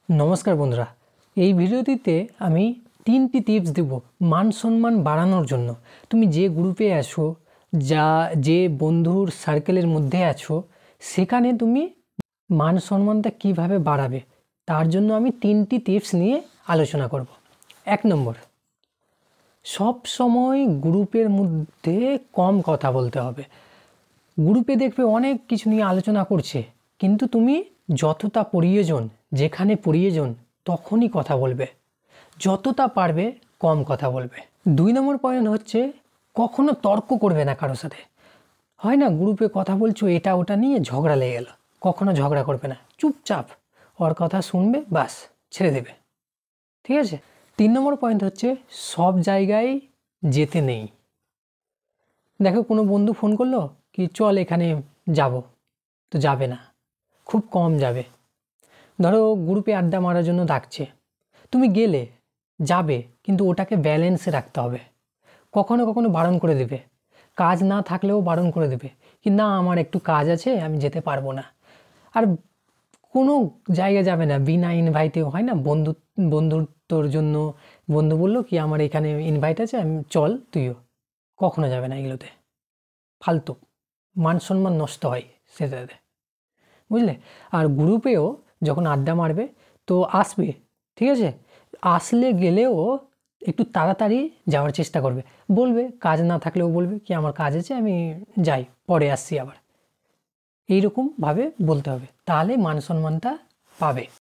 নমস্কার বন্ধুরা, এই ভিডিওটিতে আমি 3টি টিপস দেব মান সম্মান বাড়ানোর জন্য। তুমি যে গ্রুপে আছো, যে বন্ধুর সার্কেলের মধ্যে আছো, সেখানে তুমি মান সম্মানটা কীভাবে বাড়াবে তার জন্য আমি 3টি টিপস নিয়ে আলোচনা করব। 1 নম্বর, সব সময় গ্রুপের মধ্যে কম কথা বলতে হবে। গ্রুপে দেখবে অনেক কিছু নিয়ে আলোচনা করছে, কিন্তু তুমি যতটা প্রয়োজন, যেখানে প্রয়োজন তখনই কথা বলবে, যতটা পারবে কম কথা বলবে। 2 নম্বর পয়েন্ট হচ্ছে, কখনো তর্ক করবে না কারোর সাথে। হয় না, গ্রুপে কথা বলছো, এটা ওটা নিয়ে ঝগড়া লেগে গেল, কখনো ঝগড়া করবে না, চুপচাপ ওর কথা শুনবে, বাস ছেড়ে দেবে, ঠিক আছে। 3 নম্বর পয়েন্ট হচ্ছে, সব জায়গায় যেতে নেই। দেখো কোনো বন্ধু ফোন করলো কি চল এখানে যাব, তো যাবে না, খুব কম যাবে। ধরো গ্রুপে আড্ডা মারার জন্য ডাকছে, তুমি গেলে, যাবে, কিন্তু ওটাকে ব্যালেন্সে রাখতে হবে। কখনো কখনো বারণ করে দেবে, কাজ না থাকলেও বারণ করে দেবে কি না আমার একটু কাজ আছে, আমি যেতে পারবো না। আর কোনো জায়গায় যাবে না বিনা ইনভাইটে। হয় না, বন্ধুত্বর জন্য বন্ধু বললো কি আমার এখানে ইনভাইট আছে, আমি চল তুইও, কখনো যাবে না এগুলোতে। ফালতু, মান সম্মান নষ্ট হয় সেটাতে, বুঝলে। আর গ্রুপেও যখন আড্ডা মারবে তো আসবে, ঠিক আছে, আসলে গেলেও একটু তাড়াতাড়ি যাওয়ার চেষ্টা করবে। বলবে কাজ না থাকলেও বলবে কি আমার কাজ আছে, আমি যাই, পরে আসছি আবার। এইরকমভাবে বলতে হবে, তাহলে মান সম্মানটা পাবে।